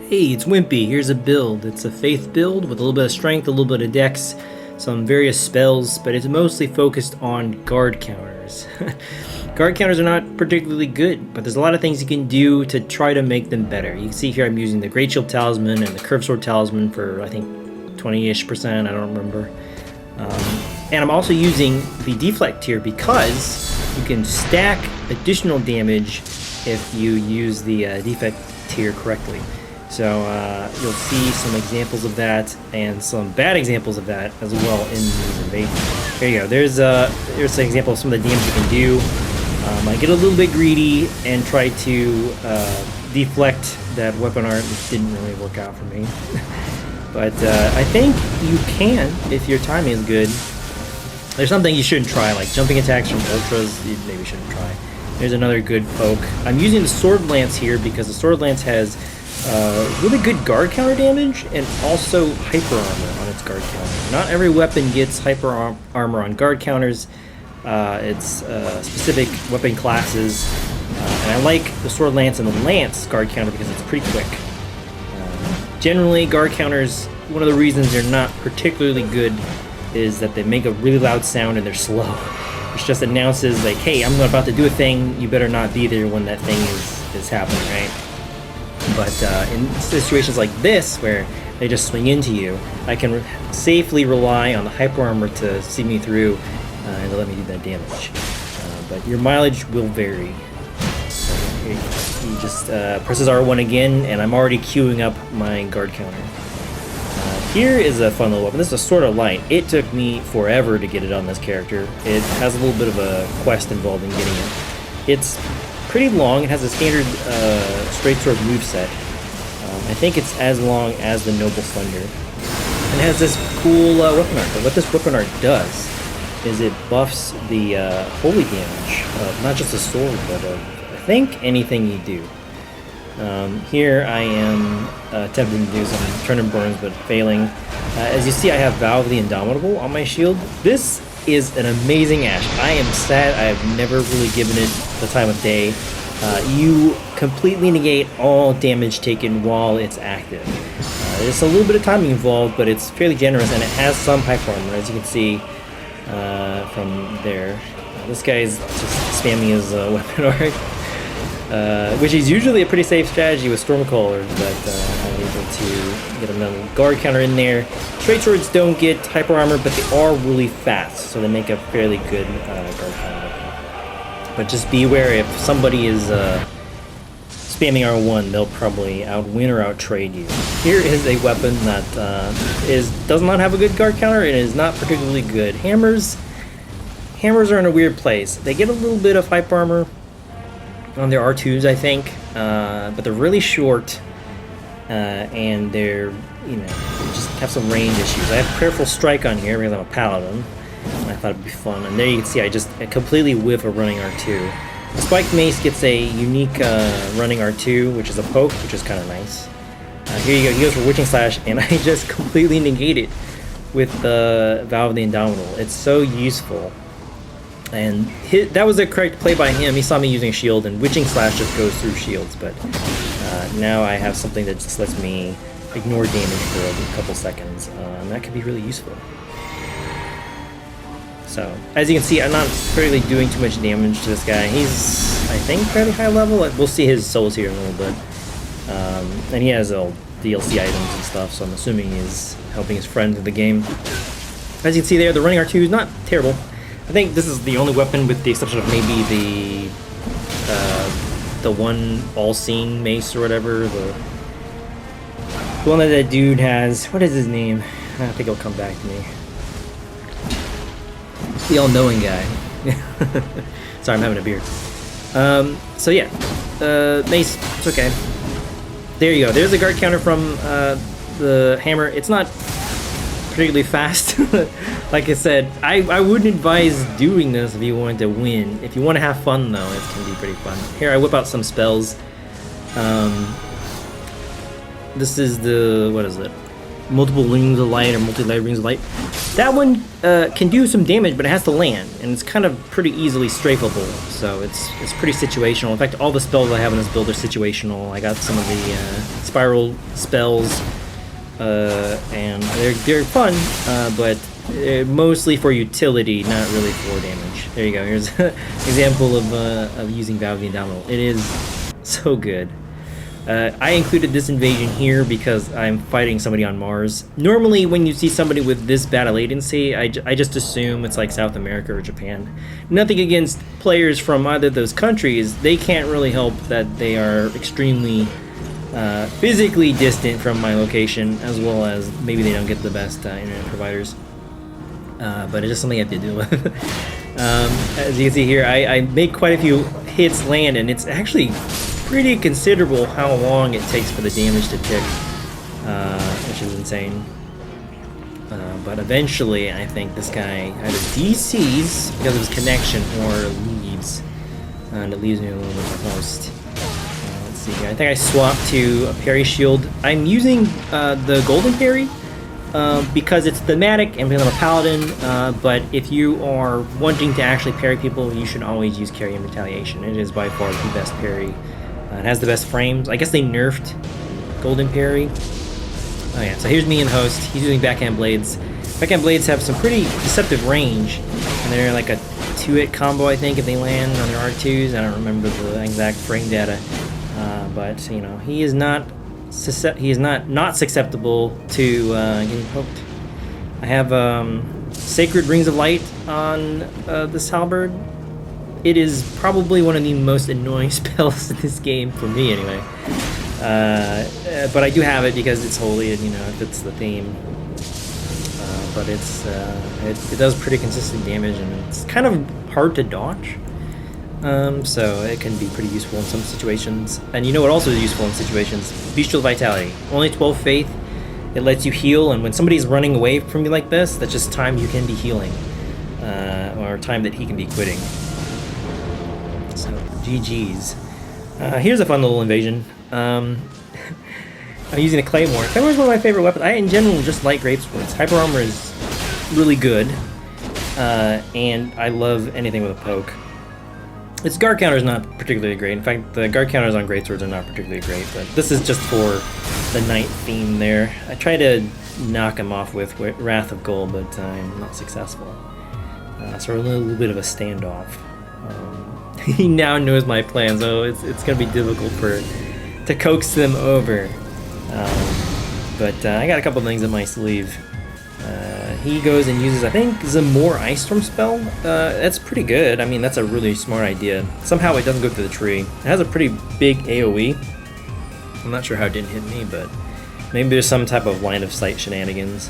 Hey, it's Wimpy. Here's a build. It's a faith build with a little bit of strength, a little bit of dex, some various spells, but it's mostly focused on guard counters. Guard counters are not particularly good, but there's a lot of things you can do to try to make them better. You can see here I'm using the Great Shield Talisman and the Curved Sword Talisman for, I think, 20-ish%, I don't remember. And I'm also using the Deflect tier because you can stack additional damage if you use the Deflect tier correctly. So you'll see some examples of that and some bad examples of that as well in these invasions. There you go. There's an example of some of the damage you can do. I get a little bit greedy and try to deflect that weapon art, which didn't really work out for me. But I think you can if your timing is good. There's something you shouldn't try, like jumping attacks from ultras. You maybe shouldn't try. There's another good poke. I'm using the Sword Lance here because the Sword Lance has really good guard counter damage and also hyper armor on its guard counter. Not every weapon gets hyper armor on guard counters. It's specific weapon classes, and I like the Sword Lance and the Lance guard counter because it's pretty quick. Generally, guard counters, one of the reasons they're not particularly good is that they make a really loud sound and they're slow. Which just announces like, hey, I'm about to do a thing, you better not be there when that thing is happening, right? But in situations like this, where they just swing into you, I can safely rely on the hyper armor to see me through and to let me do that damage. But your mileage will vary. So he just presses R1 again, and I'm already queuing up my guard counter. Here is a fun little weapon. This is a Sword of Light. It took me forever to get it on this character. It has a little bit of a quest involved in getting it. It's pretty long. It has a standard straight sword moveset. I think it's as long as the Noble Slender. And it has this cool weapon art. But what this weapon art does is it buffs the holy damage of not just a sword, but of, I think, anything you do. Here I am attempting to do some turn and burns, but failing. As you see, I have Valve the Indomitable on my shield. This is an amazing Ash. I am sad I have never really given it the time of day. You completely negate all damage taken while it's active. There's a little bit of timing involved, but it's fairly generous, and it has some hyper armor, as you can see from there. This guy is just spamming his weapon art, which is usually a pretty safe strategy with Stormcaller, but I'm able to get a guard counter in there. Straight swords don't get hyper armor, but they are really fast, so they make a fairly good guard counter. But just be aware, if somebody is spamming R1, they'll probably outwin or outtrade you. Here is a weapon that does not have a good guard counter and is not particularly good. Hammers are in a weird place. They get a little bit of hyper armor on their R2s, I think, but they're really short, and they're, just have some range issues. I have Prayerful Strike on here because I'm a paladin, and I thought it'd be fun. And there you can see I completely whiff a running R2. The Spiked Mace gets a unique running R2, which is a poke, which is kind of nice. Here you go, he goes for Witching Slash, and I just completely negate it with the Valve the Indomitable. It's so useful. And that was the correct play by him. He saw me using a shield, and Witching Slash just goes through shields, but now I have something that just lets me ignore damage for a couple seconds, and that could be really useful. So, as you can see, I'm not really doing too much damage to this guy. He's, I think, fairly high level. We'll see his souls here in a little bit. And he has all DLC items and stuff, so I'm assuming he's helping his friend with the game. As you can see there, the running R2 is not terrible. I think this is the only weapon, with the exception of maybe the one all-seeing mace or whatever. The one that dude has. What is his name? I think he'll come back to me. The all-knowing guy. Sorry, I'm having a beer. So yeah, mace. It's okay. There you go. There's a guard counter from the hammer. It's not particularly fast. Like I said, I wouldn't advise doing this if you wanted to win. If you want to have fun, though, it can be pretty fun. Here, I whip out some spells. This is the, what is it? multiple rings of light or multi-layered rings of light. That one can do some damage, but it has to land, and it's kind of pretty easily strafable, so it's pretty situational. In fact, all the spells I have in this build are situational. I got some of the spiral spells, and they're fun, but mostly for utility, not really for damage. There you go. Here's an example of using Vow of the Indomitable. It is so good. I included this invasion here because I'm fighting somebody on Mars. Normally, when you see somebody with this battle latency, I just assume it's like South America or Japan. Nothing against players from either of those countries. They can't really help that they are extremely physically distant from my location, as well as maybe they don't get the best internet providers. But it's just something I have to deal with. As you can see here, I make quite a few hits land, and it's actually pretty considerable how long it takes for the damage to tick, which is insane. But eventually, I think this guy either DCs because of his connection or leaves, and it leaves me alone with the host. Let's see here. I think I swapped to a parry shield. I'm using the golden parry because it's thematic and because I'm a paladin. But if you are wanting to actually parry people, you should always use carry and retaliation. It is by far the best parry. It has the best frames. I guess they nerfed golden parry. Oh yeah, so here's me and host. He's using backhand blades. Backhand blades have some pretty deceptive range, and they're like a 2-hit combo, I think, if they land on their R2s. I don't remember the exact frame data, but you know, he is not susceptible to getting poked. I have Sacred Rings of Light on this halberd. It is probably one of the most annoying spells in this game, for me anyway. But I do have it because it's holy and, you know, it fits the theme. But it does pretty consistent damage, and it's kind of hard to dodge. So it can be pretty useful in some situations. And you know what also is useful in situations? Bestial Vitality. Only 12 Faith. It lets you heal, and when somebody's running away from you like this, that's just time you can be healing. Or time that he can be quitting. So, GG's. Here's a fun little invasion. I'm using a Claymore. Claymore is one of my favorite weapons. I, in general, just like Greatswords. Hyper Armor is really good. And I love anything with a poke. Its guard counter is not particularly great. In fact, the guard counters on Greatswords are not particularly great. But this is just for the knight theme there. I try to knock him off with Wrath of Gold, but I'm not successful. So we're a little bit of a standoff. He now knows my plan, so it's going to be difficult to coax them over. But I got a couple things in my sleeve. He goes and uses, I think, Zamor Ice Storm spell. That's pretty good. I mean, that's a really smart idea. Somehow it doesn't go through the tree. It has a pretty big AoE. I'm not sure how it didn't hit me, but maybe there's some type of line of sight shenanigans.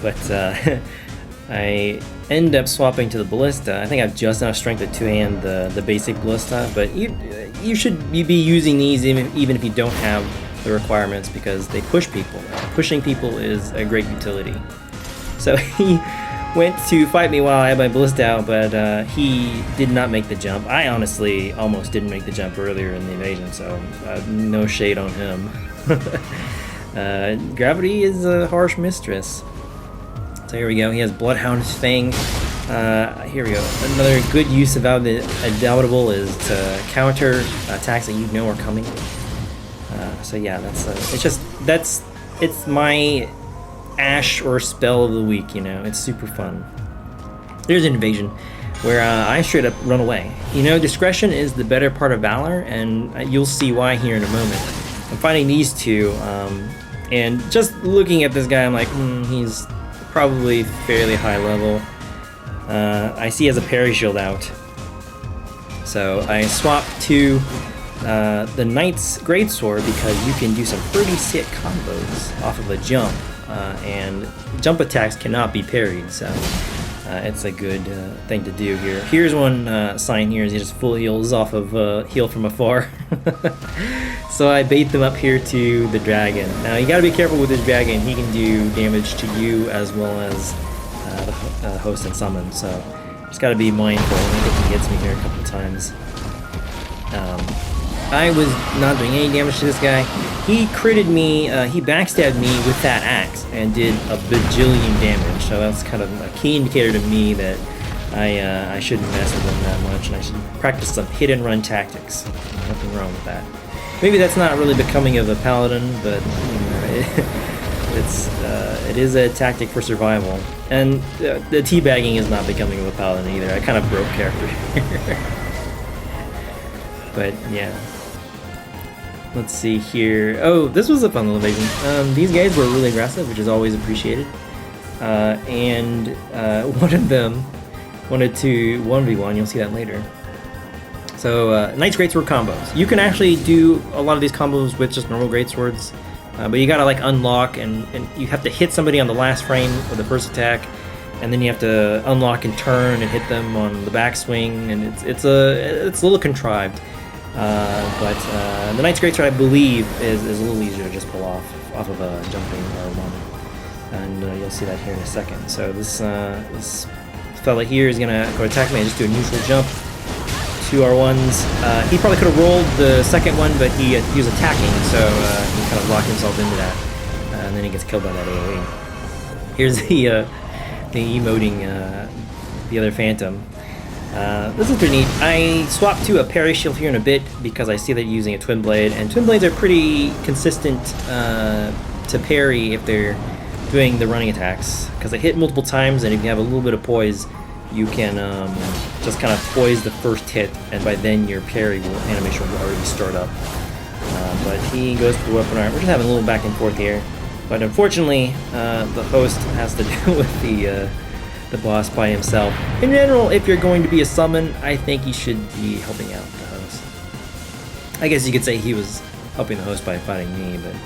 But I end up swapping to the Ballista. I think I've just enough strength to two-hand the basic Ballista, but you should be using these even if you don't have the requirements, because they push people. Pushing people is a great utility. So he went to fight me while I had my Ballista out, but he did not make the jump. I honestly almost didn't make the jump earlier in the invasion, so no shade on him. Gravity is a harsh mistress. So here we go. He has Bloodhound's Fang. Here we go. Another good use of the Indomitable is to counter attacks that you know are coming. So yeah, it's my Ash or spell of the week. You know, it's super fun. There's an invasion where I straight up run away. You know, discretion is the better part of valor, and you'll see why here in a moment. I'm finding these two, and just looking at this guy, I'm like, he's probably fairly high level. I see he has a parry shield out, so I swap to the Knight's Greatsword because you can do some pretty sick combos off of a jump, and jump attacks cannot be parried, so it's a good thing to do here. Here's one sign here, is he just full heals off of heal from afar. So I bait them up here to the dragon. Now you gotta be careful with this dragon. He can do damage to you as well as the host and summon, so just gotta be mindful. I think he gets me here a couple times. I was not doing any damage to this guy. He critted me, he backstabbed me with that axe and did a bajillion damage. So that's kind of a key indicator to me that I shouldn't mess with him that much, and I should practice some hit and run tactics. Nothing wrong with that. Maybe that's not really becoming of a paladin, but you know, it is a tactic for survival. And the teabagging is not becoming of a paladin either. I kind of broke character here. But yeah. Let's see here. Oh, this was a fun little invasion. These guys were really aggressive, which is always appreciated. And one of them wanted to 1v1. You'll see that later. So Knight's Greatsword combos. You can actually do a lot of these combos with just normal Greatswords. But you gotta like unlock and you have to hit somebody on the last frame of the first attack, and then you have to unlock and turn and hit them on the backswing, and it's a little contrived. But the Knight's Greatsword, I believe, is a little easier to just pull off of a jumping R1, and you'll see that here in a second. So this fella here is gonna go attack me and just do a neutral jump. 2 R1s. He probably could have rolled the second one, but he was attacking, so he kind of locked himself into that, and then he gets killed by that AoE. Here's the emoting the other Phantom. This is pretty neat. I swapped to a parry shield here in a bit because I see that you're using a twin blade, and twin blades are pretty consistent to parry if they're doing the running attacks, because they hit multiple times, and if you have a little bit of poise, you can just kind of poise the first hit, and by then your parry animation will already start up. But he goes for the weapon art. We're just having a little back and forth here. But unfortunately, the host has to deal with the boss by himself. In general, if you're going to be a summon, I think you should be helping out the host. I guess you could say he was helping the host by fighting me, but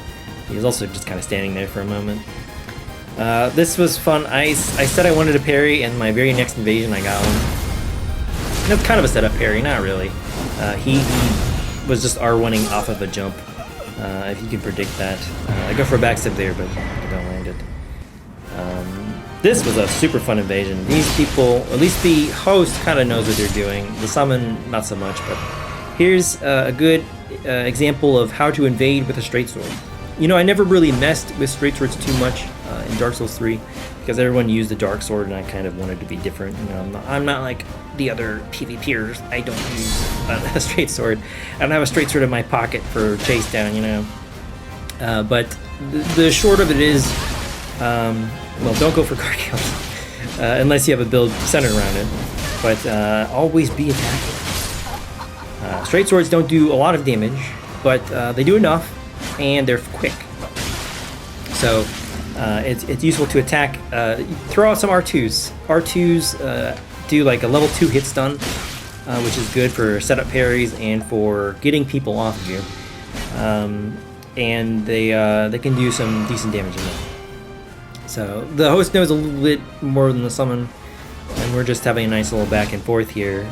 he was also just kind of standing there for a moment. This was fun. I said I wanted a parry, and my very next invasion I got one. No, kind of a setup parry, not really. He was just R1ing off of a jump, if you can predict that. I go for a backstep there, but I don't land it. This was a super fun invasion. These people, at least the host, kind of knows what they're doing. The summon, not so much, but here's a good example of how to invade with a straight sword. You know, I never really messed with straight swords too much in Dark Souls 3 because everyone used the dark sword, and I kind of wanted to be different. You know, I'm not like the other PvPers. I don't use a straight sword. I don't have a straight sword in my pocket for chase down, you know. But the short of it is, well, don't go for guard kills unless you have a build centered around it. But always be attacking. Straight swords don't do a lot of damage, but they do enough, and they're quick. So it's useful to attack. Throw out some R2s. R2s do like a level 2 hit stun, which is good for setup parries and for getting people off of you. And they can do some decent damage in there. So the host knows a little bit more than the summon, and we're just having a nice little back and forth here.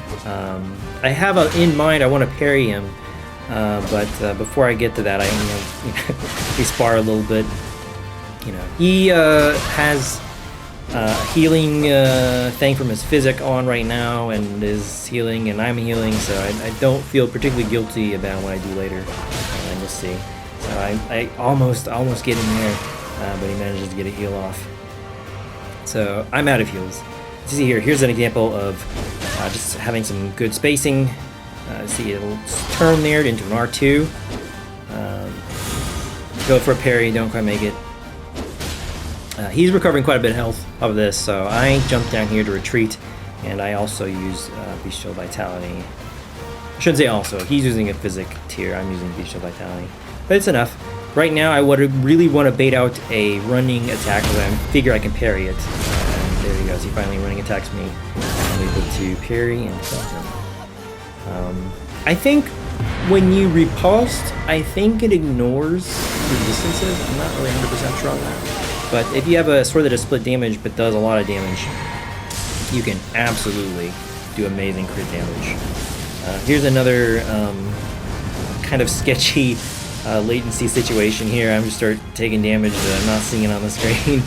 I have in mind I want to parry him. But before I get to that, we spar a little bit. You know, he has a healing thing from his physic on right now, and is healing, and I'm healing, so I don't feel particularly guilty about what I do later. And you'll see. So I almost get in there, but he manages to get a heal off. So I'm out of heals. You see here. Here's an example of just having some good spacing. See, it'll turn there into an R2. Go for a parry, don't quite make it. He's recovering quite a bit of health of this, so I jump down here to retreat, and I also use Beast Shield Vitality. I shouldn't say also, he's using a Physic tier, I'm using Beast Shield Vitality. But it's enough. Right now, I would really want to bait out a running attack, because I figure I can parry it. And there he goes, he finally running attacks me. I'm able to parry and kill him. I think when you riposte, I think it ignores resistances. I'm not really 100% sure on that. But if you have a sword that does split damage but does a lot of damage, you can absolutely do amazing crit damage. Here's another kind of sketchy latency situation here. I'm just start taking damage that I'm not seeing it on the screen.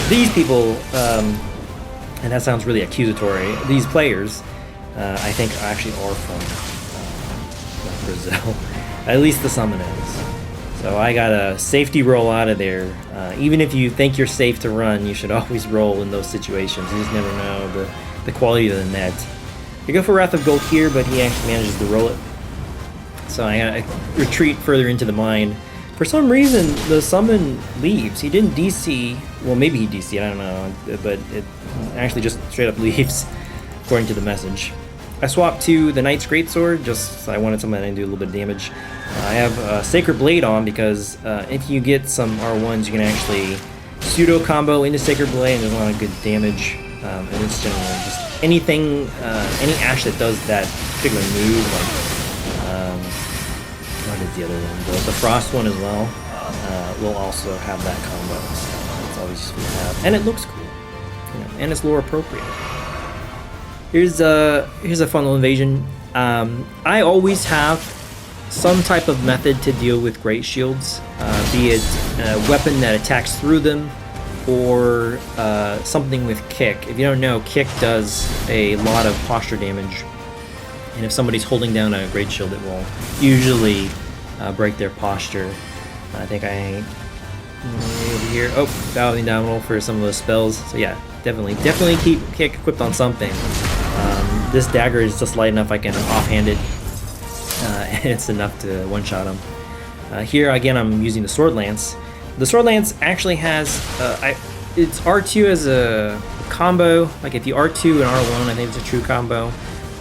These people, and that sounds really accusatory, these players, I think actually are from Brazil. At least the summon is. So I got a safety roll out of there. Even if you think you're safe to run, you should always roll in those situations. You just never know the quality of the net. I go for Wrath of Gold here, but he actually manages to roll it. So I retreat further into the mine. For some reason, the summon leaves. He didn't DC. Well, maybe he DC'd, I don't know. But it actually just straight up leaves, according to the message. I swapped to the Knight's Greatsword, just I wanted something that can do a little bit of damage. I have Sacred Blade on because if you get some R1s, you can actually pseudo combo into Sacred Blade, and there's a lot of good damage. And it's generally just anything, any Ash that does that particular move, like what is the other one? The Frost one as well will also have that combo. So it's always useful to have, and it looks cool, you know, and it's lore appropriate. Here's a fun little invasion. I always have some type of method to deal with Great Shields, be it a weapon that attacks through them, or something with Kick. If you don't know, Kick does a lot of posture damage, and if somebody's holding down a Great Shield, it will usually break their posture. I think I over here. Oh, battling down roll for some of those spells. So yeah, definitely keep Kick equipped on something. This dagger is just light enough I can offhand it, and it's enough to one-shot him. Here again, I'm using the Sword Lance. The Sword Lance actually has it's R2 as a combo. Like if you R2 and R1, I think it's a true combo.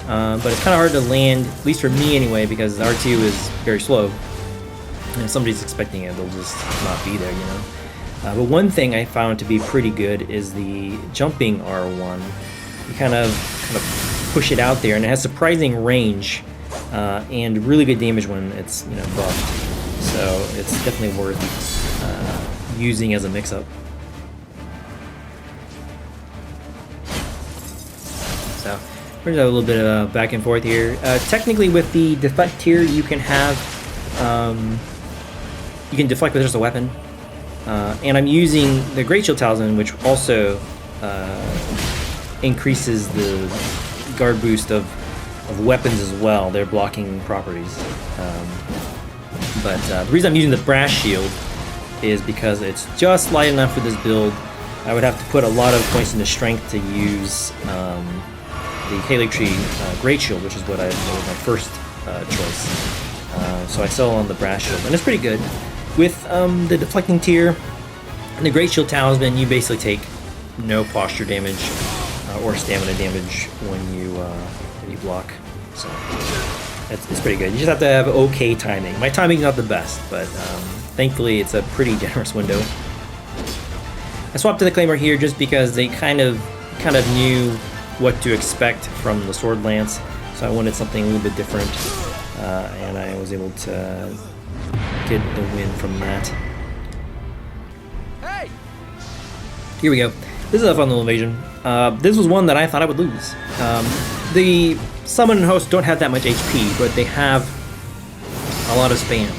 But it's kind of hard to land, at least for me anyway, because R2 is very slow. And if somebody's expecting it, they'll just not be there, you know. But one thing I found to be pretty good is the jumping R1. You kind of push it out there, and it has surprising range and really good damage when it's, you know, buffed. So it's definitely worth using as a mix-up. So we're gonna have a little bit of back and forth here. Technically, with the deflect tier, you can have you can deflect with just a weapon, and I'm using the Great Shield Talisman, which also increases the guard boost of weapons as well, their blocking properties. But the reason I'm using the Brass Shield is because it's just light enough for this build. I would have to put a lot of points into strength to use the Haligtree Great Shield, which is what was my first choice. So I sell on the Brass Shield, and it's pretty good. With the deflecting tier and the Great Shield Talisman, you basically take no posture damage or stamina damage when you block. So it's pretty good. You just have to have okay timing. My timing's not the best, but thankfully it's a pretty generous window. I swapped to the Claymore here just because they kind of knew what to expect from the Sword Lance, so I wanted something a little bit different, and I was able to get the win from that. Hey! Here we go. This is a fun little invasion. This was one that I thought I would lose. The Summon and Host don't have that much HP, but they have a lot of spam.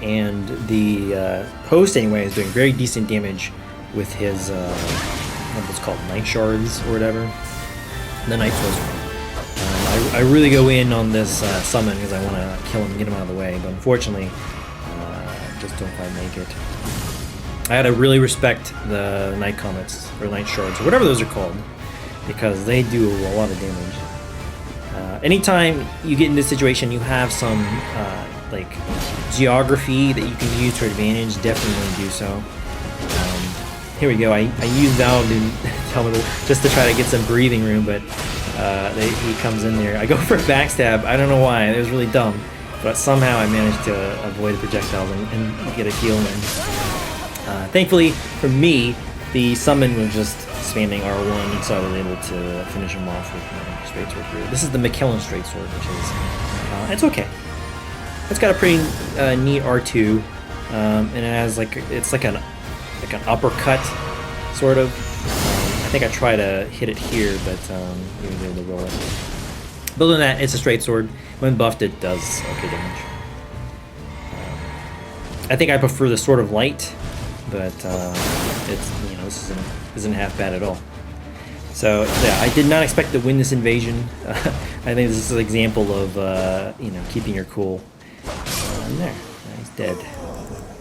And the Host, anyway, is doing very decent damage with his, what's called, Night Shards or whatever. The Night Sorcerer. I really go in on this Summon because I want to kill him and get him out of the way, but unfortunately, just don't quite make it. I had to really respect the Night Comets, or Night Shards, or whatever those are called, because they do a lot of damage. Anytime you get in this situation, you have some like geography that you can use to advantage, definitely do so. Here we go, I use Valden just to try to get some breathing room, but he comes in there. I go for a backstab, I don't know why, it was really dumb, but somehow I managed to avoid the projectiles and get a heal in. Thankfully, for me, the summon was just spamming R1, and so I was able to finish him off with my straight sword here. This is the McKellen straight sword, which is it's okay. It's got a pretty neat R2, and it has it's like an uppercut, sort of. I think I try to hit it here, but he was able to roll it. But other than that, it's a straight sword. When buffed, it does okay damage. I think I prefer the Sword of Light, but it's, you know, this isn't half bad at all. So yeah, I did not expect to win this invasion. I think this is an example of, you know, keeping your cool. There. He's dead.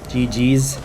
GG's.